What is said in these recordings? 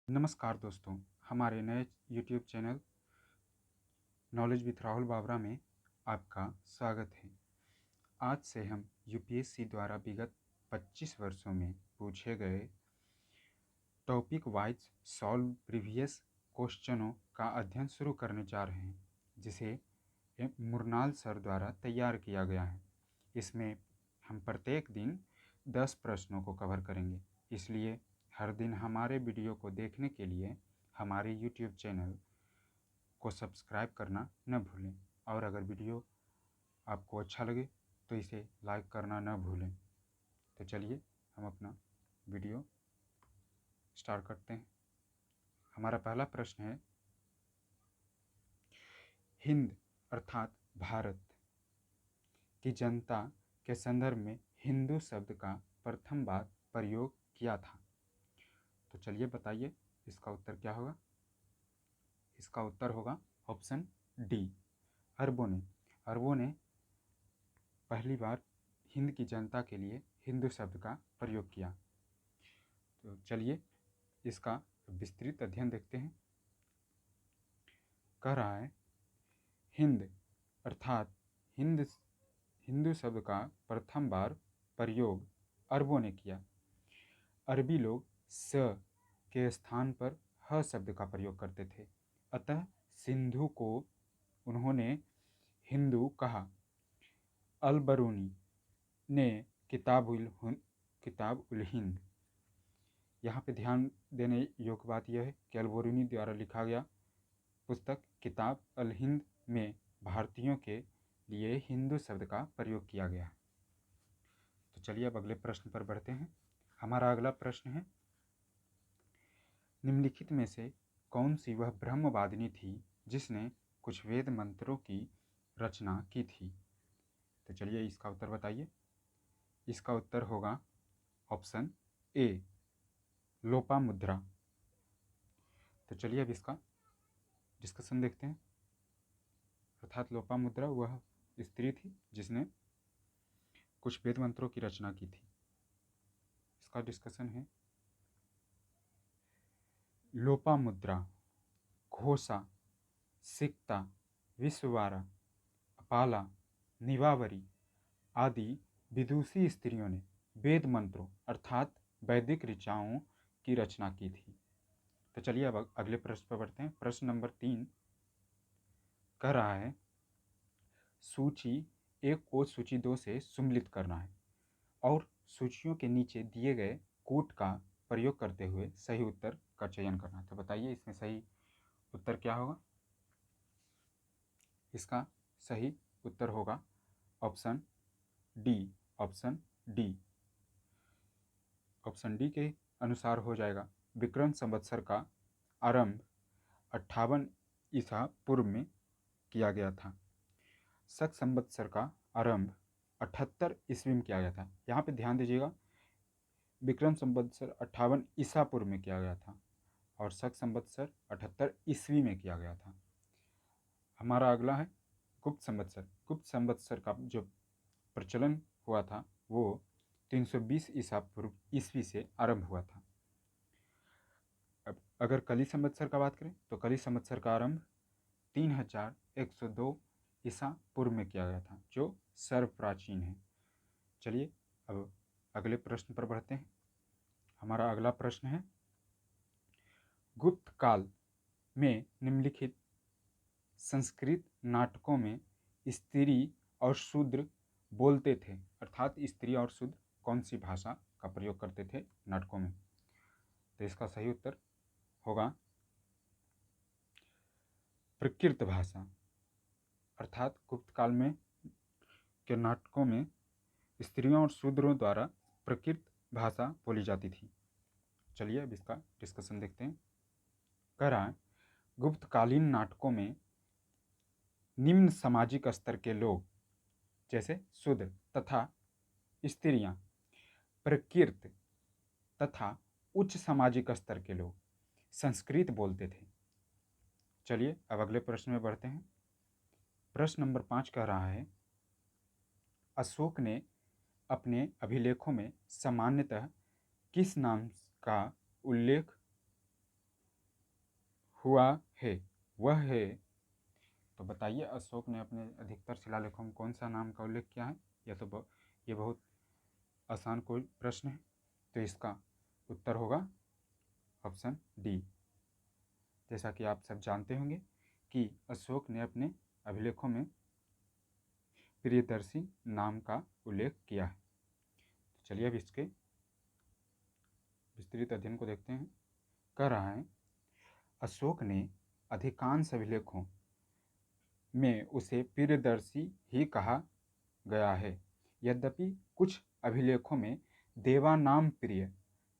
नमस्कार दोस्तों, हमारे नए YouTube channel knowledge with Rahul Babra में आपका स्वागत है। आज से हम यूपीएससी द्वारा विगत 25 वर्षों में पूछे गए टॉपिक वाइज सॉल्व प्रीवियस क्वेश्चनों का अध्ययन शुरू करने जा रहे हैं, जिसे मुरनाल सर द्वारा तैयार किया गया है। इसमें हम प्रत्येक दिन 10 प्रश्नों को कवर करेंगे, इसलिए हर दिन हमारे वीडियो को देखने के लिए हमारे यूट्यूब चैनल को सब्सक्राइब करना न भूलें, और अगर वीडियो आपको अच्छा लगे तो इसे लाइक करना न भूलें। तो चलिए हम अपना वीडियो स्टार्ट करते हैं। हमारा पहला प्रश्न है, हिंद अर्थात भारत की जनता के संदर्भ में हिंदू शब्द का प्रथम बार प्रयोग किया था। तो चलिए बताइए इसका उत्तर क्या होगा। इसका उत्तर होगा ऑप्शन डी, अरबों ने। अरबों ने पहली बार हिंद की जनता के लिए हिंदू शब्द का प्रयोग किया। तो चलिए इसका विस्तृत अध्ययन देखते हैं। कह रहा है, हिंद अर्थात हिंदू शब्द का प्रथम बार प्रयोग अरबों ने किया। अरबी लोग स के स्थान पर ह शब्द का प्रयोग करते थे, अतः सिंधु को उन्होंने हिंदू कहा। अल-बरूनी ने किताब उल हिंद, यहाँ पे ध्यान देने योग्य बात यह है कि अल-बरूनी द्वारा लिखा गया पुस्तक किताब अल हिंद में भारतीयों के लिए हिंदू शब्द का प्रयोग किया गया। तो चलिए अब अगले प्रश्न पर बढ़ते हैं। हमारा अगला प्रश्न है, निम्नलिखित में से कौन सी वह ब्रह्मवादिनी थी जिसने कुछ वेद मंत्रों की रचना की थी। तो चलिए इसका उत्तर बताइए। इसका उत्तर होगा ऑप्शन ए, लोपामुद्रा। तो चलिए अब इसका डिस्कशन देखते हैं। अर्थात लोपामुद्रा वह स्त्री थी जिसने कुछ वेद मंत्रों की रचना की थी। इसका डिस्कशन है, लोपामुद्रा, घोषा, सिक्ता, विश्ववारा, अपाला, निवावरी आदि विदुषी स्त्रियों ने वेद मंत्रों अर्थात वैदिक ऋचाओं की रचना की थी। तो चलिए अब अगले प्रश्न पर बढ़ते हैं। प्रश्न नंबर 3 कह रहा है, सूची 1 को सूची 2 से सम्मिलित करना है और सूचियों के नीचे दिए गए कूट का प्रयोग करते हुए सही उत्तर का चयन करना है। तो बताइए इसमें सही उत्तर क्या होगा। इसका सही उत्तर होगा option D. Option D option D के अनुसार हो जाएगा, विक्रम संवत्सर का आरंभ 58 ईसा पूर्व में किया गया था। शक संवत्सर का आरंभ 78 ईस्वी में किया गया था। यहाँ पे ध्यान दीजिएगा, विक्रम संवत्सर 58 ईसा पूर्व में किया गया था और शक संवत्सर 78 ईस्वी में किया गया था। हमारा अगला है गुप्त संवत्सर। गुप्त संवत्सर का जो प्रचलन हुआ था वो 320 ईसा पूर्व ईस्वी से आरंभ हुआ था। अब अगर कली संवत्सर का बात करें तो कली संवत्सर का आरंभ 3102 ईसा पूर्व में किया गया था, जो सर्व प्राचीन है। चलिए अब अगले प्रश्न पर बढ़ते हैं। हमारा अगला प्रश्न है, गुप्त काल में निम्नलिखित संस्कृत नाटकों में स्त्री और शूद्र बोलते थे, अर्थात स्त्री और शूद्र कौन सी भाषा का प्रयोग करते थे नाटकों में। तो इसका सही उत्तर होगा प्रकृत भाषा, अर्थात गुप्त काल में के नाटकों में स्त्रियों और शूद्रों द्वारा प्रकृत भाषा बोली जाती थी। चलिए अब इसका डिस्कशन देखते हैं। कह रहा है, गुप्तकालीन नाटकों में निम्न सामाजिक स्तर के लोग जैसे शूद्र तथा स्त्रियां, प्रकृत तथा उच्च सामाजिक स्तर के लोग संस्कृत बोलते थे। चलिए अब अगले प्रश्न में बढ़ते हैं। प्रश्न नंबर 5 कह रहा है, अशोक ने अपने अभिलेखों में सामान्यतः किस नाम का उल्लेख हुआ है वह है। तो बताइए अशोक ने अपने अधिकतर शिलालेखों में कौन सा नाम का उल्लेख किया है? ये बहुत आसान कोई प्रश्न है। तो इसका उत्तर होगा ऑप्शन डी। जैसा कि आप सब जानते होंगे कि अशोक ने अपने अभिलेखों में प्रियदर्शी नाम का उल्लेख किया है। तो चलिए अब इसके विस्तृत अध्ययन को देखते हैं। कह रहा है अशोक ने अधिकांश अभिलेखों में उसे प्रियदर्शी ही कहा गया है। यद्यपि कुछ अभिलेखों में देवानाम प्रिय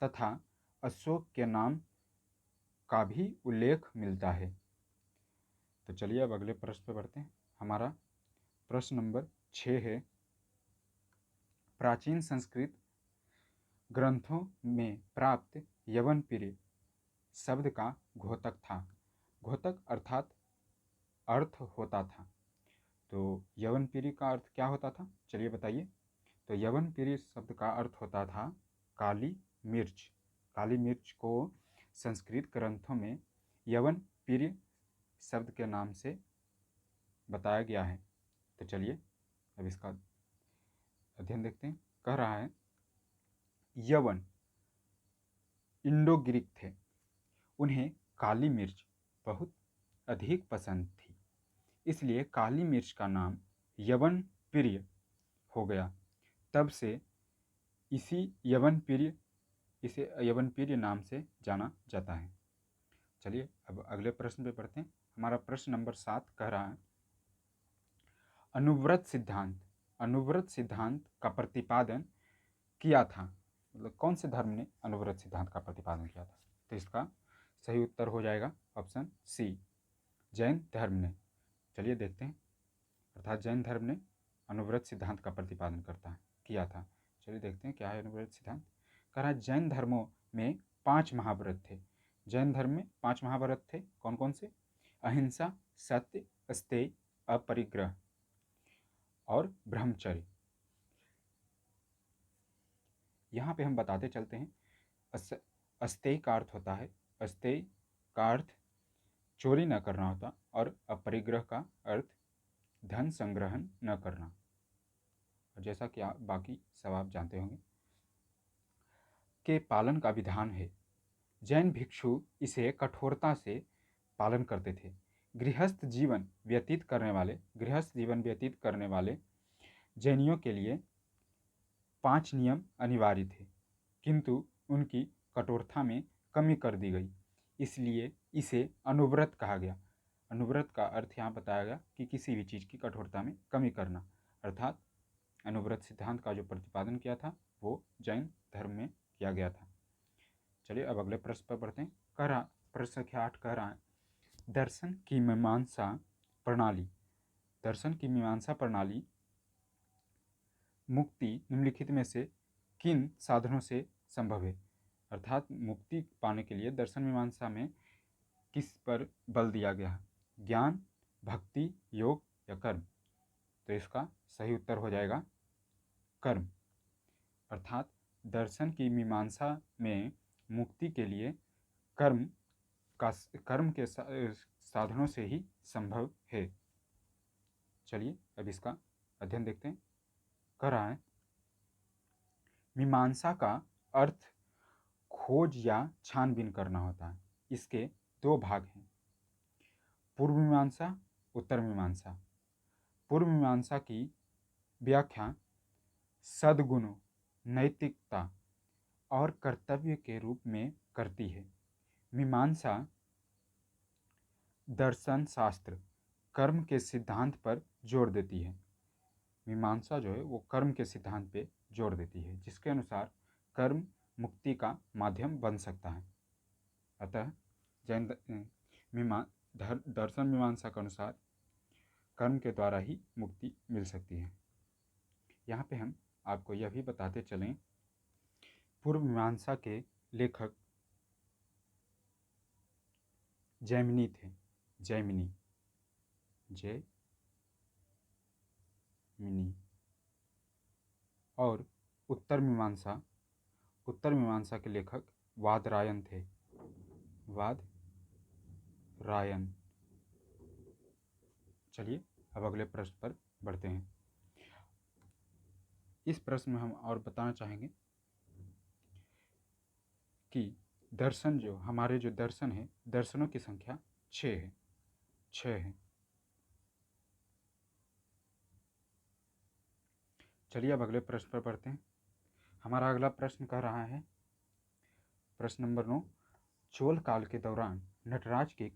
तथा अशोक के नाम का भी उल्लेख मिलता है। तो चलिए अब अगले प्रश्न पर बढ़ते हैं। हमारा प्रश्न नंबर 6 है, प्राचीन संस्कृत ग्रंथों में प्राप्त यवनप्रिय शब्द का घोतक था। घोतक अर्थात अर्थ होता था। तो यवनप्रिय का अर्थ क्या होता था? चलिए बताइए। तो यवनप्रिय शब्द का अर्थ होता था काली मिर्च। काली मिर्च को संस्कृत ग्रंथों में यवनप्रिय शब्द के नाम से बताया गया है। तो चलिए अब इसका अध्ययन देखते हैं। कह रहा है यवन इंडो ग्रीक थे, उन्हें काली मिर्च बहुत अधिक पसंद थी, इसलिए काली मिर्च का नाम यवन प्रिय हो गया। तब से इसे यवन प्रिय नाम से जाना जाता है। चलिए अब अगले प्रश्न पे पढ़ते हैं। हमारा प्रश्न नंबर 7 कह रहा है अनुव्रत सिद्धांत का प्रतिपादन किया था। मतलब कौन से धर्म ने अनुव्रत सिद्धांत का प्रतिपादन किया था? तो इसका सही उत्तर हो जाएगा ऑप्शन सी, जैन धर्म ने। चलिए देखते हैं। अर्थात जैन धर्म ने अनुव्रत सिद्धांत का प्रतिपादन किया था। चलिए देखते हैं क्या है अनुव्रत सिद्धांत। कह रहा है जैन धर्मों में 5 महाव्रत थे। जैन धर्म में 5 महाव्रत थे। कौन कौन से? अहिंसा, सत्य, अस्तेय, अपरिग्रह और ब्रह्मचर्य। यहाँ पे हम बताते चलते हैं। अस्तेय का अर्थ होता है, अस्तेय का अर्थ चोरी न करना होता, और अपरिग्रह का अर्थ धन संग्रहण न करना। और जैसा कि आप बाकी सब आप जानते होंगे के पालन का विधान है। जैन भिक्षु इसे कठोरता से पालन करते थे। गृहस्थ जीवन व्यतीत करने वाले जैनियों के लिए 5 नियम अनिवार्य थे, किंतु उनकी कठोरता में कमी कर दी गई, इसलिए इसे अनुव्रत कहा गया। अनुव्रत का अर्थ यहाँ बताया गया कि किसी भी चीज़ की कठोरता में कमी करना। अर्थात अनुव्रत सिद्धांत का जो प्रतिपादन किया था वो जैन धर्म में किया गया था। चलिए अब अगले प्रश्न पर बढ़ते हैं। प्रश्न संख्या 8 कह रहा है दर्शन की मीमांसा प्रणाली मुक्ति निम्नलिखित में से किन साधनों से संभव है? अर्थात मुक्ति पाने के लिए दर्शन मीमांसा में किस पर बल दिया गया है? ज्ञान, भक्ति, योग या कर्म? तो इसका सही उत्तर हो जाएगा कर्म। अर्थात दर्शन की मीमांसा में मुक्ति के लिए कर्म के साधनों से ही संभव है। चलिए अब इसका अध्ययन देखते हैं। कह रहा है मीमांसा का अर्थ खोज या छानबीन करना होता है। इसके 2 भाग हैं, पूर्व मीमांसा, उत्तर मीमांसा। पूर्व मीमांसा की व्याख्या सद्गुणों, नैतिकता और कर्तव्य के रूप में करती है। मीमांसा दर्शन शास्त्र कर्म के सिद्धांत पर जोर देती है। मीमांसा जो है वो कर्म के सिद्धांत पे जोर देती है, जिसके अनुसार कर्म मुक्ति का माध्यम बन सकता है। अतः दर्शन मीमांसा के अनुसार कर्म के द्वारा ही मुक्ति मिल सकती है। यहाँ पे हम आपको यह भी बताते चलें, पूर्व मीमांसा के लेखक जैमिनी थे। जैमिनी और उत्तर मीमांसा के लेखक वादरायन थे। रायन। चलिए अब अगले प्रश्न पर बढ़ते हैं। इस प्रश्न में हम और बताना चाहेंगे कि दर्शन जो हमारे जो दर्शन है, दर्शनों की संख्या 6 है। 6 है। चलिए अब अगले प्रश्न पर बढ़ते हैं। हमारा अगला प्रश्न कह रहा है, प्रश्न नंबर 9, चोल काल के दौरान नटराज की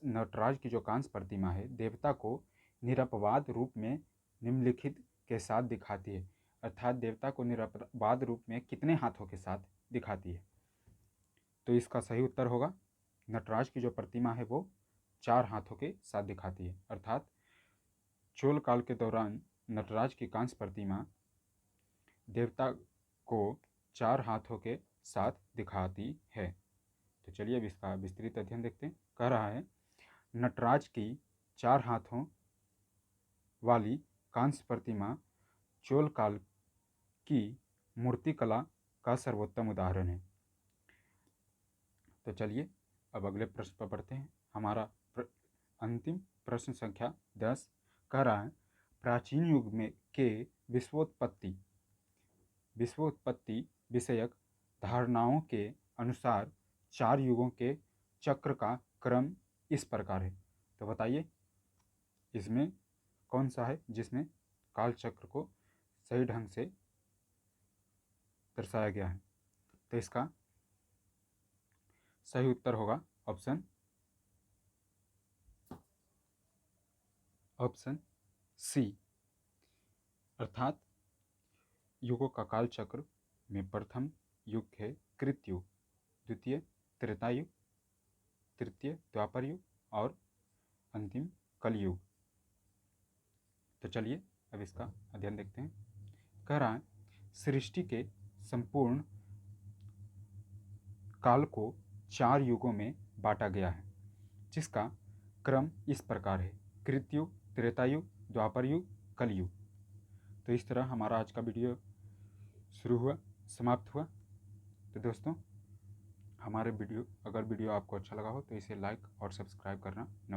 नटराज की जो कांस्य प्रतिमा है देवता को निरपवाद रूप में निम्नलिखित के साथ दिखाती है, अर्थात देवता को निरपवाद रूप में कितने हाथों के साथ दिखाती है। तो इसका सही उत्तर होगा, नटराज की जो प्रतिमा है वो 4 हाथों के साथ दिखाती है, अर्थात चोल काल के दौरान नटराज की कांस्य प्रतिमा देवता को 4 हाथों के साथ दिखाती है। तो चलिए अब इसका विस्तृत अध्ययन देखते हैं। कह रहा है, नटराज की 4 हाथों वाली कांस्य प्रतिमा चोल काल की मूर्तिकला का सर्वोत्तम उदाहरण है। तो चलिए अब अगले प्रश्न पर बढ़ते हैं। हमारा अंतिम प्रश्न संख्या 10 कह रहा है, प्राचीन युग में के विश्वोत्पत्ति विषयक धारणाओं के अनुसार 4 युगों के चक्र का क्रम इस प्रकार है। तो बताइए इसमें कौन सा है जिसमें काल चक्र को सही ढंग से दर्शाया गया है। तो इसका सही उत्तर होगा ऑप्शन सी, अर्थात युगों का काल चक्र में प्रथम युग है कृतयुग, द्वितीय त्रेतायुग, तृतीय द्वापर युग और अंतिम कलयुग। तो चलिए अब इसका अध्ययन देखते हैं। कह रहा है, सृष्टि के संपूर्ण काल को 4 युगों में बांटा गया है, जिसका क्रम इस प्रकार है, कृतयुग, त्रेतायुग, द्वापर युग, कलयुग। तो इस तरह हमारा आज का वीडियो समाप्त हुआ। तो दोस्तों, हमारे अगर वीडियो आपको अच्छा लगा हो तो इसे लाइक और सब्सक्राइब करना न भूलें।